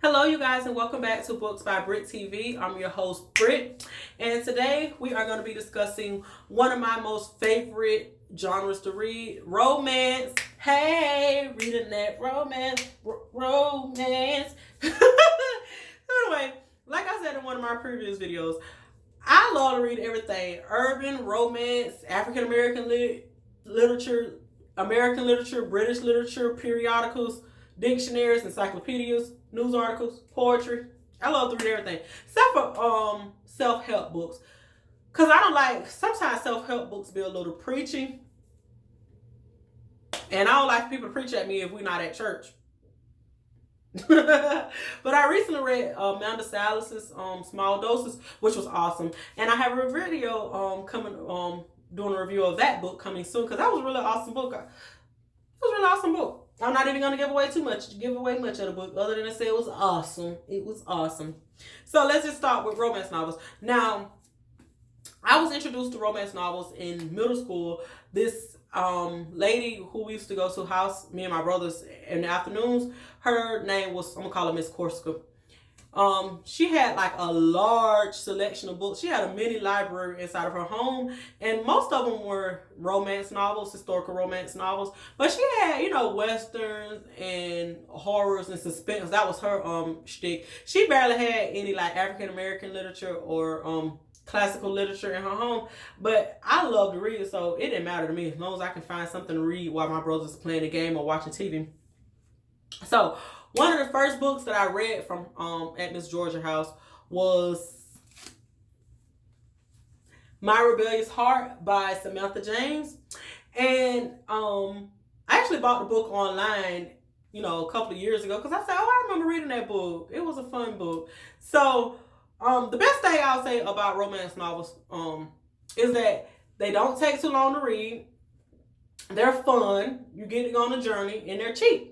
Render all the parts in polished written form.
Hello, you guys, and welcome back to Books by Brit TV. I'm your host, Brit, and today we are going to be discussing one of my most favorite genres to read, romance. Hey, reading that romance. Anyway, like I said in one of my previous videos, I love to read everything: urban, romance, African American literature, American literature, British literature, periodicals, dictionaries, encyclopedias, news articles, poetry. I love to read everything except for self-help books, because I don't like, sometimes self-help books be a little preachy, and I don't like people to preach at me if we're not at church. But I recently read Amanda Salas's Small Doses, which was awesome, and I have a video coming doing a review of that book coming soon, because that was a really awesome book. It was a really awesome book. I'm not even going to give away much of the book, other than to say it was awesome. It was awesome. So let's just start with romance novels. Now, I was introduced to romance novels in middle school. This lady who we used to go to house, me and my brothers, in the afternoons, her name was, I'm going to call her Miss Corsica. She had like a large selection of books. She had a mini library inside of her home, and most of them were romance novels, historical romance novels. But she had, westerns and horrors and suspense. That was her shtick. She barely had any like African American literature or classical literature in her home. But I love to read, so it didn't matter to me as long as I can find something to read while my brother's playing a game or watching TV. So one of the first books that I read from at Miss Georgia's house was My Rebellious Heart by Samantha James. And I actually bought the book online, a couple of years ago, because I said, I remember reading that book. It was a fun book. So the best thing I'll say about romance novels is that they don't take too long to read. They're fun. You get to go on a journey, and they're cheap.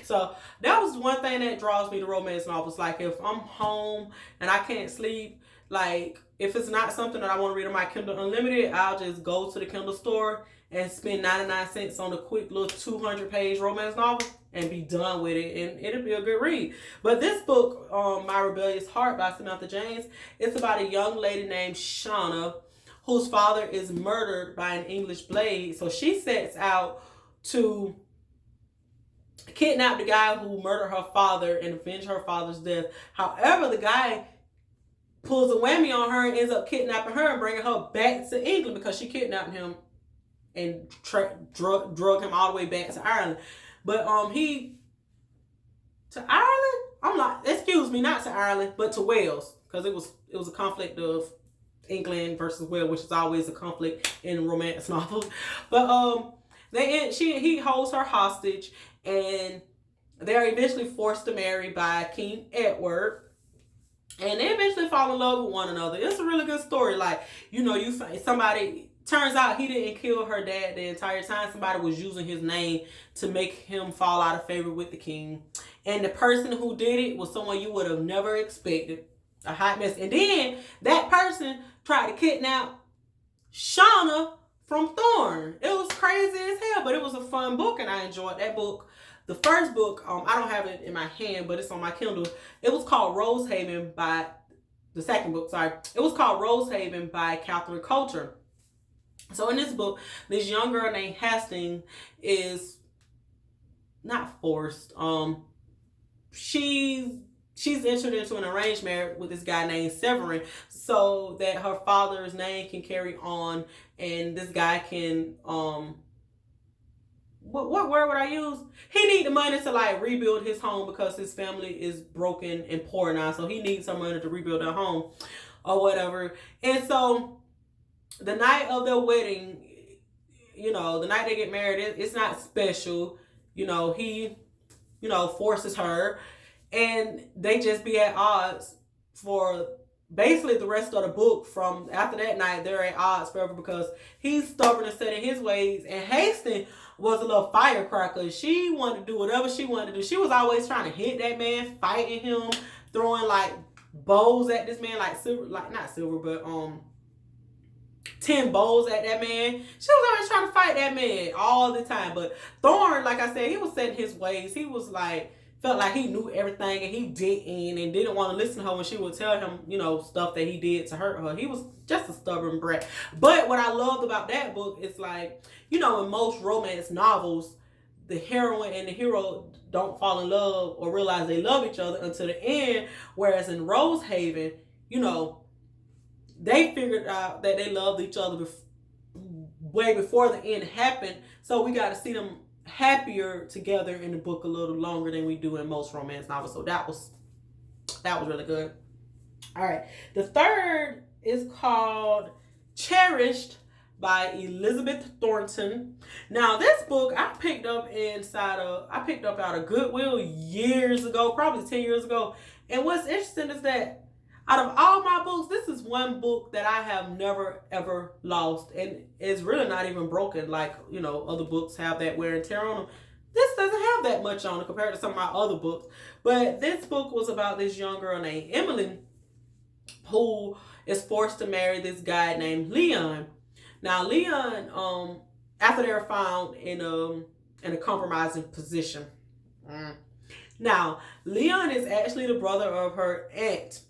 So that was one thing that draws me to romance novels. Like if I'm home and I can't sleep, like if it's not something that I want to read on my Kindle Unlimited, I'll just go to the Kindle store and spend 99 cents on a quick little 200-page romance novel and be done with it, and it'll be a good read. But this book, My Rebellious Heart by Samantha James, it's about a young lady named Shauna whose father is murdered by an English blade. So she sets out to kidnap the guy who murdered her father and avenge her father's death. However, the guy pulls a whammy on her and ends up kidnapping her and bringing her back to England, because she kidnapped him and drug him all the way back to Ireland. But to Ireland? I'm not, excuse me, not to Ireland, but to Wales, because it was a conflict of England versus Wales, which is always a conflict in romance novels. But he holds her hostage, and they're eventually forced to marry by King Edward, and they eventually fall in love with one another. It's a really good story. Like, somebody, turns out he didn't kill her dad the entire time. Somebody was using his name to make him fall out of favor with the king, and the person who did it was someone you would have never expected. A hot mess. And then that person tried to kidnap Shauna from Thorn. It was crazy as hell, but it was a fun book, and I enjoyed that book. The first book, I don't have it in my hand, but it's on my Kindle. It was called Rosehaven by, the second book, sorry. It was called Rosehaven by Catherine Coulter. So in this book, this young girl named Hastings is not forced. She's entered into an arranged marriage with this guy named Severin, so that her father's name can carry on, and this guy can what word would I use? He needs the money to like rebuild his home, because his family is broken and poor now, so he needs some money to rebuild their home or whatever. And so the night of their wedding, the night they get married, it's not special. He forces her, and they just be at odds for basically the rest of the book. From after that night, they're at odds forever, because he's stubborn and set in his ways, and Hastings was a little firecracker. She wanted to do whatever she wanted to do. She was always trying to hit that man, fighting him, throwing like bows at this man, like silver, like not silver, but 10 bows at that man. She was always trying to fight that man all the time. But Thorn, like I said, he was set in his ways. He was like felt like he knew everything and he didn't want to listen to her when she would tell him, stuff that he did to hurt her. He was just a stubborn brat. But what I loved about that book is like, in most romance novels, the heroine and the hero don't fall in love or realize they love each other until the end. Whereas in Rosehaven, they figured out that they loved each other way before the end happened. So we got to see them happier together in the book a little longer than we do in most romance novels. So that was really good. All right. The third is called Cherished by Elizabeth Thornton. Now, this book I picked up out of Goodwill years ago, probably 10 years ago. And what's interesting is that out of all my books, this is one book that I have never, ever lost. And it's really not even broken like, other books have that wear and tear on them. This doesn't have that much on it compared to some of my other books. But this book was about this young girl named Emily who is forced to marry this guy named Leon. Now, Leon, after they were found in a compromising position. Now, Leon is actually the brother of her aunt.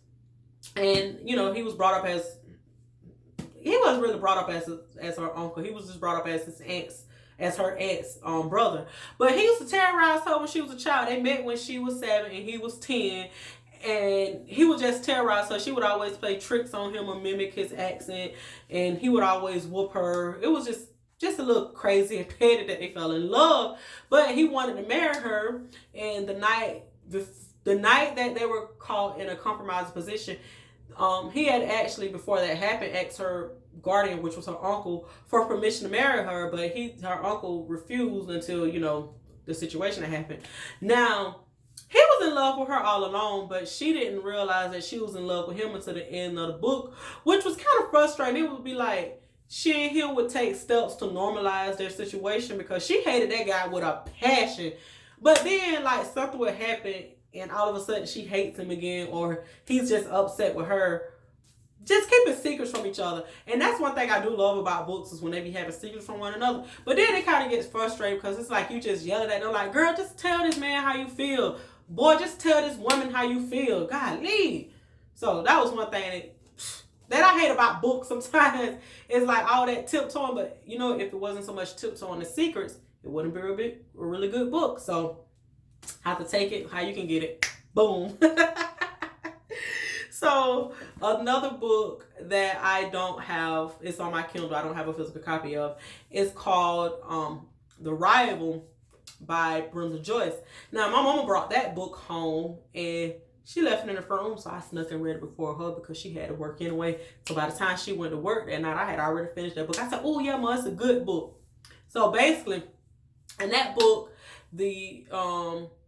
And, he was brought up he wasn't really brought up as her uncle. He was just brought up as her aunt's brother. But he used to terrorize her when she was a child. They met when she was 7 and he was 10. And he would just terrorize her. She would always play tricks on him or mimic his accent. And he would always whoop her. It was just a little crazy and petty that they fell in love. But he wanted to marry her. And the night that they were caught in a compromised position, he had actually, before that happened, asked her guardian, which was her uncle, for permission to marry her. But her uncle refused until, the situation had happened. Now, he was in love with her all along, but she didn't realize that she was in love with him until the end of the book, which was kind of frustrating. It would be like she and him would take steps to normalize their situation because she hated that guy with a passion. But then, something would happen, and all of a sudden she hates him again, or he's just upset with her. Just keeping secrets from each other. And that's one thing I do love about books is when they be having secrets from one another. But then it kind of gets frustrating because it's like you just yelling at them like, girl, just tell this man how you feel. Boy, just tell this woman how you feel. Golly. So that was one thing that I hate about books sometimes. It's like all that tiptoeing. But, if it wasn't so much tiptoeing the secrets, it wouldn't be a really good book. So have to take it how you can get it. Boom. So another book that I don't have, it's on my Kindle, I don't have a physical copy of, is called The Rival by Brenda Joyce. Now, my mama brought that book home and she left it in the front room, so I snuck and read it before her because she had to work anyway. So by the time she went to work that night, I had already finished that book. I said, oh yeah, Mom, it's a good book. So basically, in that book, the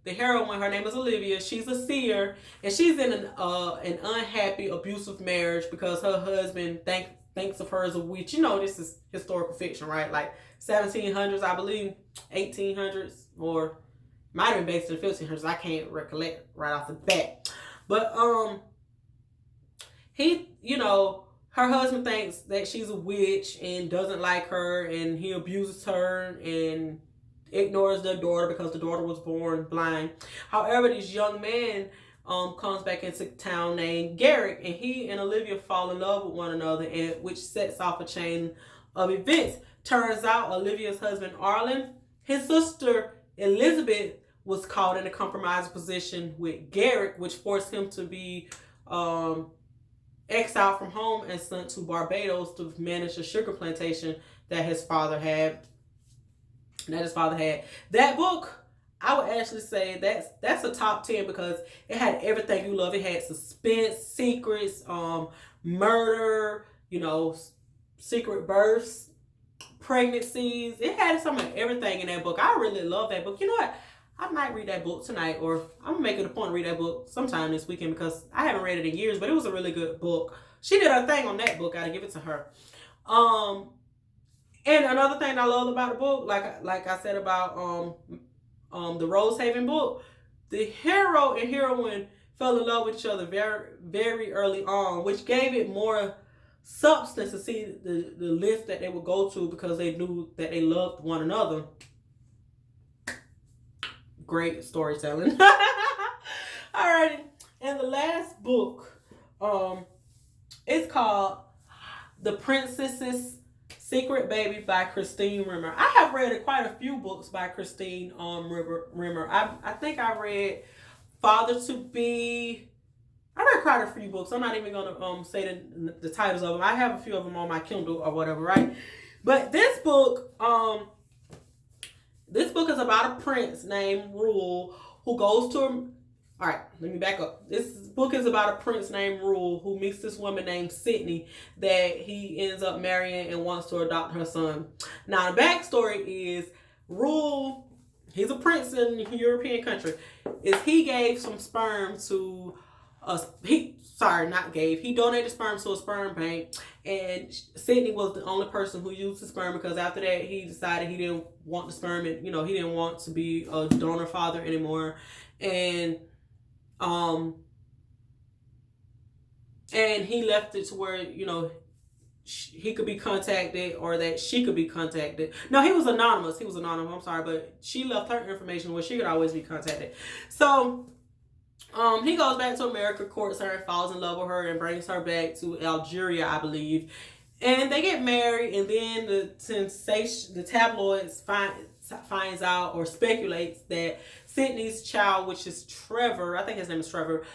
heroine, her name is Olivia. She's a seer, and she's in an unhappy, abusive marriage because her husband thinks of her as a witch. This is historical fiction, right? Like 1700s, I believe, 1800s, or might have been based in the 1500s. I can't recollect right off the bat. But her husband thinks that she's a witch and doesn't like her, and he abuses her and ignores their daughter because the daughter was born blind. However, this young man comes back into town named Garrick, and he and Olivia fall in love with one another, and which sets off a chain of events. Turns out Olivia's husband Arlen, his sister Elizabeth, was caught in a compromised position with Garrick, which forced him to be exiled from home and sent to Barbados to manage a sugar plantation that his father had. That book, I would actually say that's a top 10 because it had everything you love. It had suspense, secrets, murder, secret births, pregnancies. It had some of everything in that book. I really love that book. You know what? I might read that book tonight, or I'm gonna make it a point to read that book sometime this weekend because I haven't read it in years, but it was a really good book. She did her thing on that book. I gotta give it to her. And another thing I love about the book, like I said about the Rosehaven book, the hero and heroine fell in love with each other very, very early on, which gave it more substance to see the list that they would go to because they knew that they loved one another. Great storytelling. Alrighty, and the last book, it's called The Princess's Secret Baby by Christine Rimmer. I have read quite a few books by Christine Rimmer. I think I read Father to Be. I read quite a few books. I'm not even gonna say the titles of them. I have a few of them on my Kindle or whatever, right? But this book is about a prince named Rule who goes to all right, let me back up. This book is about a prince named Rule who meets this woman named Sydney that he ends up marrying and wants to adopt her son. Now, the backstory is Rule, he's a prince in a European country, he gave some sperm to he donated sperm to a sperm bank, and Sydney was the only person who used the sperm because after that he decided he didn't want the sperm and, he didn't want to be a donor father anymore. And he left it to where, he could be contacted or that she could be contacted. No, he was anonymous. I'm sorry, but she left her information where she could always be contacted. So, he goes back to America, courts her, and falls in love with her and brings her back to Algeria, I believe. And they get married, and then the tabloids finds out or speculates that Sydney's child, which is Trevor, I think his name is Trevor,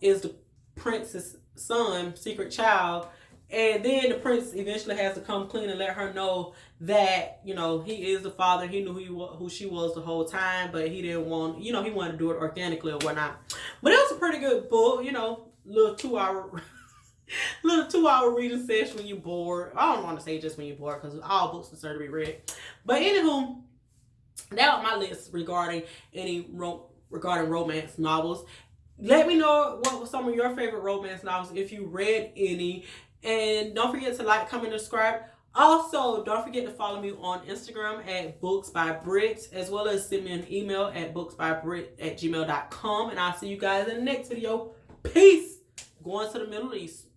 is the prince's son, secret child. And then the prince eventually has to come clean and let her know that, he is the father. He knew who she was the whole time, but he didn't want, he wanted to do it organically or whatnot. But it was a pretty good book, little 2-hour reading session when you're bored. I don't want to say just when you're bored because all books deserve to be read. But anywho, that was my list regarding romance novels. Let me know what were some of your favorite romance novels if you read any. And don't forget to like, comment, and subscribe. Also, don't forget to follow me on Instagram at Booksxbritt, as well as send me an email at booksxbritt@gmail.com. And I'll see you guys in the next video. Peace. Going to the Middle East.